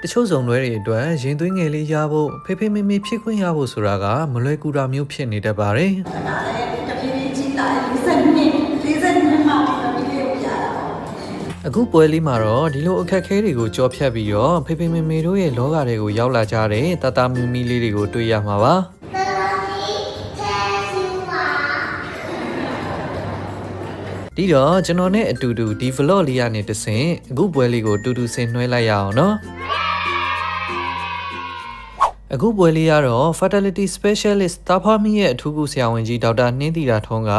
တချို့စုံတွေအတွက်ရင်သွေးငယ်လေးရဖို့ဖေဖေမေမေဖြစ်ခွင့်ရဖို့ဆိုတာကမလွယ်ကူတာမျိုးဖြစ်နေတတ်ပါတယ်။ဒါလည်းတဖြည်းဖြည်းကြီးလာ40နှစ်မှပြီးတော့ဒီလိုရတာ။အခုပွဲလေးမှာတော့ဒီလိုအခက်အခဲတွေကိုကြောဖြတ်ပြီးတော့ဖေဖေမေမေတို့ရဲ့လောကတွေကိုရောက်လာကြတဲ့တတမီမီလေးတွေကိုတွေ့ရမှာပါ။ဒီတော့ကျွန်တော်နဲ့အတူတူဒီ vlog လေးကနေတဆင့်အခုပွဲလေးကိုတူတူဆင်နွှဲလိုက်ရအောင်နော်အခုပွဲလေးကတော့ fertility specialist တာဖာမီရဲ့အထူးကုဆရာဝန်ကြီးဒေါက်တာနှင်းသီတာထွန်းက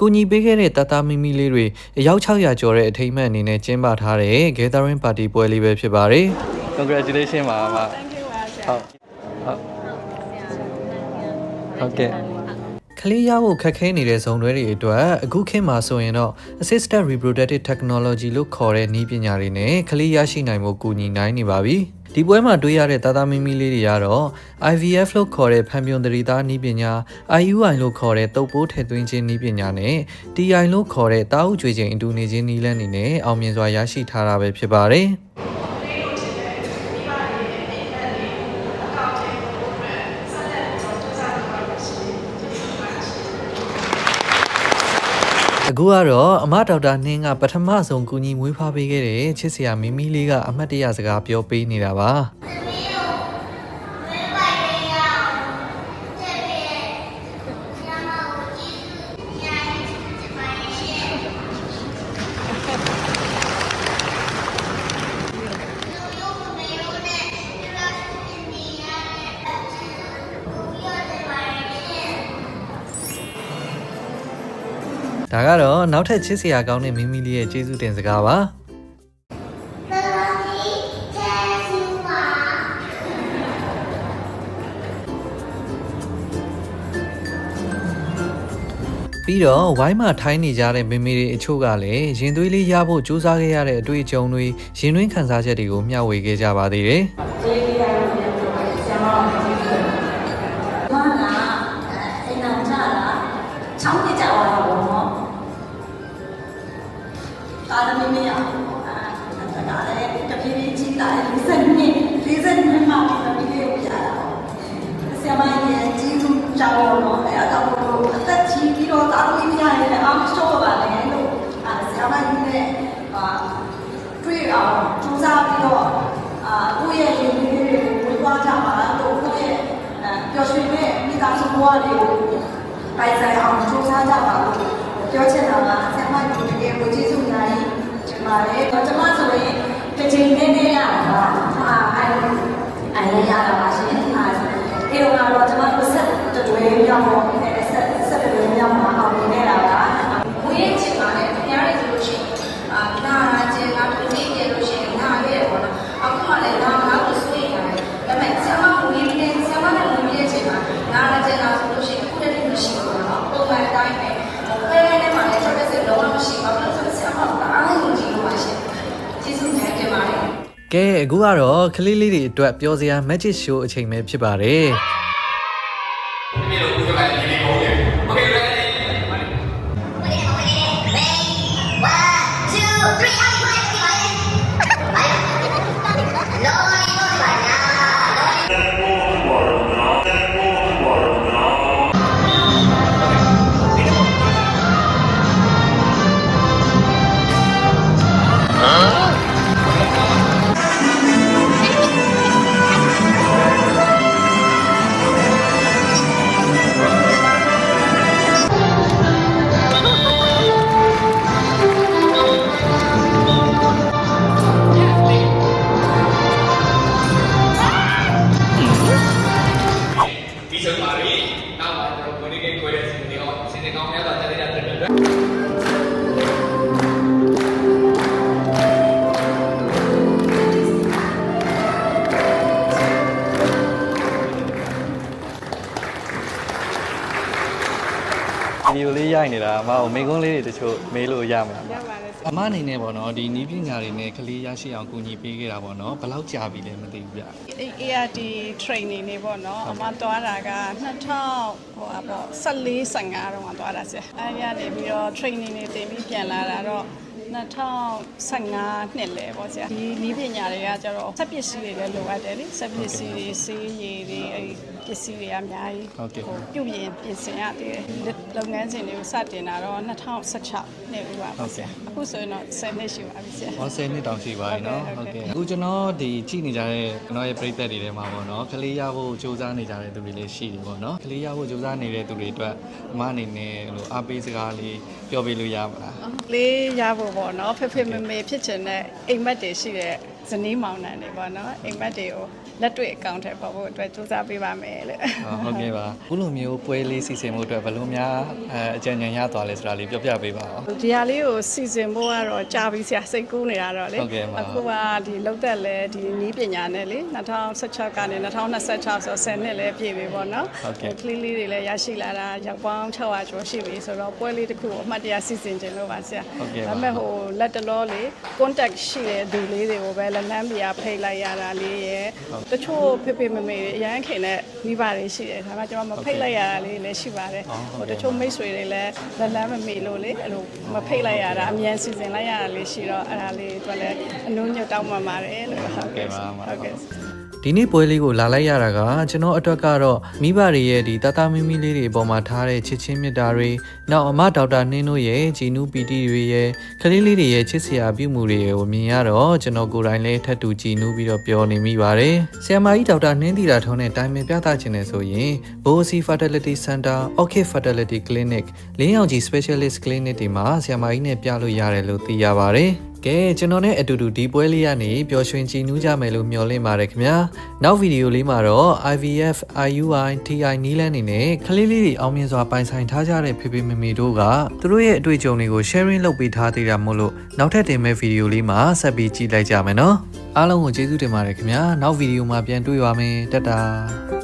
ကူညီပေးခဲ့တဲ့တတမီမီလေးတွေအယောက်600ကျော်တဲ့အထိမ်းအမှတ်အနေနဲ့ကျင်းပထားတဲ့ gathering party ပွဲလေးပဲဖြစ်ပါတယ် congratulations ပါမဟုတ်ကဲ့ကလေးရဖို့ခက်ခဲနေတဲ့ဇုံတွေအတွက်အခုခေတ်မှာဆိုရင်တော့ assisted reproductive technology လို့ခေါ်တဲ့နည်းပညာတွေနဲ့ကလေးရရှိနိုင်ဖို့ကူညီနိုင်နေပါပြီဒီပွဲမှာတွေ့ရတဲ့တာမီမီလေးတွေကတော့ IVF လို့ခေါ်တဲ့ဖန်ပြွန်သတိသားနည်းပညာ IUI လို့ခေါ်တဲ့တုပ်ပိုးထည့်သွင်းခြင်းနည်းပညာနဲ့ TI လို့ခေါ်တဲ့တာအုပ်ကြွေခြင်းအတူနေခြင်းနည်းလမ်းတွေနဲ့အောင်မြင်စွာရရှိထားတာပဲဖြစ်ပါတယ်အခုကတော့အမဒေါက်တာနှင်းကပထမဆုံးကူညီမွေးဖွားပေးခဲ့တဲ့ချစ်စရာမီမီလေးကအမတ်တရစကားပြောပေးနေတာပါဒါကတော့နောက်ထပ်ချစ်စရာကောင်းတဲ့မီမီလေးရဲ့ကျေးဇူးတင်စကားပါပြီးတော့ဝိုင်းမှာထိုင်းနေကြတဲ့မမေတွေအချို့ကလည်းရင်သွေးလေးရဖို့ကြိုးစားခဲ့ရတဲ့အတွေ့အကြုံတွေရင်တွင်းခံစားချက်တွေကိုမျှဝေခဲ့ကြပါသေးတယ်ဒါလည်းမရဘူး။ဒါလည်းတဖြည်းဖြည်းကြီးလာတယ်40နှစ်မှပြီးတော့ဒီလိုရတာ။ဆရာမရဲ့ကြီးစုကြောင်းတော့အဲ့ဒါတော့အသက်ကြီးပြီးတော့တာလို့မရရင်လည်းအောင်ရှော့ပါလေလို့ဆရာမကြီးနဲ့တွေ့အောင်စူးစမ်းပြီးတော့ကိုယ့်ရဲ့ရည်ရွယ်တွေကိုဝေသွားကြပါလို့ကိုယ့်ရဲ့ပျော်ရွှင်တဲ့မိသားစုဘဝတွေကိုပိုင်ဆိုင်အောင်စူးစမ်းကြပါလို့ပြောချင်တာကဆရာမကြီးတွေကိုကျေးဇူးများကြီးတင်ပါတယ်။ကျွန်မဆိုရင်တစ်ချိန်နဲ့ရတာပါ။အိုင်ရတာပါရှင်။ဒီတော့ကတော့ကျွန်မတို့ဆက်တွဲမြောက်ပေါ်နေတဲ့ဆက်တွဲမြောက်မှာအောင်နေရတာပါ။ဘွေးချင်ပါနဲ့တရားရည်ဆိုလို့ရှိရင်နာကျင်တာဒီနေ့ကျလို့ရှိရင်နာရဲ့ပေါ့နော်။အခုမှလည်းနာကိုဆွေးရတယ်။ဒါပေမဲ့ဆရာမဘွေးနဲ့ဆရာမနဲ့ဘွေးရဲ့ချိန်မှာနာကျင်တာဆိုလို့ရှိရင်အခုလည်းမရှိဘူးနော်။ပုံမှန်အတိုင်းပဲ။အဲ့ဒီမှာလည်းဆက်ဆက်လုံးဝမရှိပါဘူးဆိုတော့ဆရာမကအားလုံးကြည့်လို့ပါရှင်ကျေးဇူးများတင်ပါတယ်ကဲအခုကတော့ကလေးလေးတွေအတွက်ပြောစရာ magic show အချိန်ပဲဖြစ်ပါတယ်ဗီဒီယိုလေးရိုက်နေတာအမမိကုန်းလေးတွေတချို့မေးလို့ရမှာရပါတယ်အမအနေနဲ့ပေါ့နော်ဒီနီးပညာတွေနဲ့ကလေးရရှိအောင်ကူညီပေးခဲ့တာပေါ့နော်ဘယ်လောက်ကြာပြီလဲမသိဘူးဗျ ART training နေပေါ့နော်အမသွားတာက2014 15တော့မှသွားတာဆရာအဲဒီကနေပြီးတော့ training နေတင်ပြီးပြန်လာတာတော့ 2015နှစ်လေပေါ့ဆရာဒီနီးပညာတွေကကျတော့စက်ပစ္စည်းတွေလည်းလိုအပ်တယ်လေစက်ပစ္စည်းတွေဆေးရည်တွေအဲ့ပစ္စည်းတွေအများကြီးပြုပြင်ဆင်ရတယ်လုပ်ငန်းစဉ်တွေကိုစတင်တာတော့2016နှစ်ဦးပါဆရာအခုဆိုရင်တော့10နှစ်ရှိပါပြီဆရာဟော10နှစ်တောင်ရှိပါပြီเนาะဟုတ်ကဲ့အခုကျွန်တော်ဒီကြည့်နေကြတဲ့ကျွန်တော်ရဲ့ပရိသတ်တွေထဲမှာပေါ့နော်ကလေးရဖို့စူးစမ်းနေကြတဲ့သူတွေလည်းရှိတယ်ပေါ့နော်ကလေးရဖို့စူးစမ်းနေတဲ့သူတွေအတွက်အမအနေနဲ့လို့အားပေးစကားလေးပြောပေးလို့ရပါလားလေးရဖို့ပေါ့နော်ဖေဖေမေမေဖြစ်ချင်တဲ့အိမ်မက်တွေရှိတဲ့ဇနီးမောင်နှံတွေပေါ့နော်အိမ်မက်တွေကိုလက်တွေ့အကောင့်ထဲပေါ်ဖို့အတွက်စူးစမ်းပေးပါမယ်လို့ဟုတ်ကဲ့ပါခုလိုမျိုးပွဲလေးစီစဉ်မှုအတွက်ဘယ်လိုများအကြံဉာဏ်ရသွားလဲဆိုတာလေးပြောပြပေးပါဦးဒီဟာလေးကိုစီစဉ်ဖို့ကတော့ကြာပြီဆရာစိတ်ကူးနေတာတော့လေအခုကဒီလောက်သက်လဲဒီနီးပညာနဲ့လေ2016ကနေ2026ဆို10နှစ်လဲပြည့်ပြီပေါ့နော်ကလေးလေးတွေလည်းရရှိလာတာရောက်ပေါင်း600ကျော်ရှိပြီဆိုတော့ပွဲလေးတစ်ခုကိုအမှတ်တရစီစဉ်ခြင်းလို့ပါဆရာဒါပေမဲ့ဟိုလက်တလောလေး contact ရှိတဲ့သူလေးတွေကိုပဲလက်လန်းပြဖိတ်လိုက်ရတာလေးရဲ့တချို့ဖေဖေမေမေအရန်ခင်နဲ့မိဘတွေရှိတယ်ဒါမှကျွန်တော်မဖိတ်လိုက်ရတာလေးလည်းရှိပါတယ်ဟိုတချို့မိတ်ဆွေတွေလည်းလက်လန်းမမေလို့လေအဲ့လိုမဖိတ်လိုက်ရတာအမြန်စီစဉ်လိုက်ရတာလေးရှိတော့အဲ့ဒါလေးသူလည်းအနှုံးညွတ်တောင်းမှပါတယ်လို့ဟုတ်ကဲ့ပါဟုတ်ကဲ့ဒီနေ့ပွဲလေးကိုလာလိုက်ရတာကကျွန်တော်အတွက်ကတော့မိဘတွေရဲ့ဒီတသားမီမီလေးတွေအပေါ်မှာထားတဲ့ချစ်ချင်းမြတ်တာတွေနောက်အမဒေါက်တာနှင်းတို့ရဲ့ဂျီနူပီတီတွေရဲ့ကလေးလေးတွေရဲ့ချစ်စရာပြုမှုတွေကိုမြင်ရတော့ကျွန်တော်ကိုယ်တိုင်လည်းထပ်တူဂျီနူပြီးတော့ပြောနေမိပါတယ်ဆရာမကြီးဒေါက်တာနှင်းတီတာထုံးနဲ့တိုင်ပင်ပြသခြင်းနဲ့ဆိုရင် BOC Fertility Center, Orchid Fertility Clinic လင်းရောင်ကြီး Specialist Clinic တွေမှာဆရာမကြီးနဲ့ပြလို့ရတယ်လို့သိရပါတယ်ကဲကျွန်တော်နဲ့အတူတူဒီပွဲလေးကနေပျော်ရွှင်ကြည်နူးကြမယ်လို့မျှော်လင့်ပါတယ်ခင်ဗျာနောက်ဗီဒီယိုလေးမှာတော့ IVF, IUI, TI နီးလန်းနေနဲ့ကလေးလေးတွေအောင်မြင်စွာပိုင်ဆိုင်ထားကြတဲ့ဖေဖေမေမေတို့ကသူတို့ရဲ့အတွေ့အကြုံတွေကို sharing လုပ်ပေးထားသေးတာမို့လို့နောက်ထပ်တင်မဲ့ဗီဒီယိုလေးမှာဆက်ပြီးကြည့်လိုက်ကြမယ်နော်အားလုံးကိုကျေးဇူးတင်ပါတယ်ခင်ဗျာနောက်ဗီဒီယိုမှာပြန်တွေ့ရမယ်တတ်တာ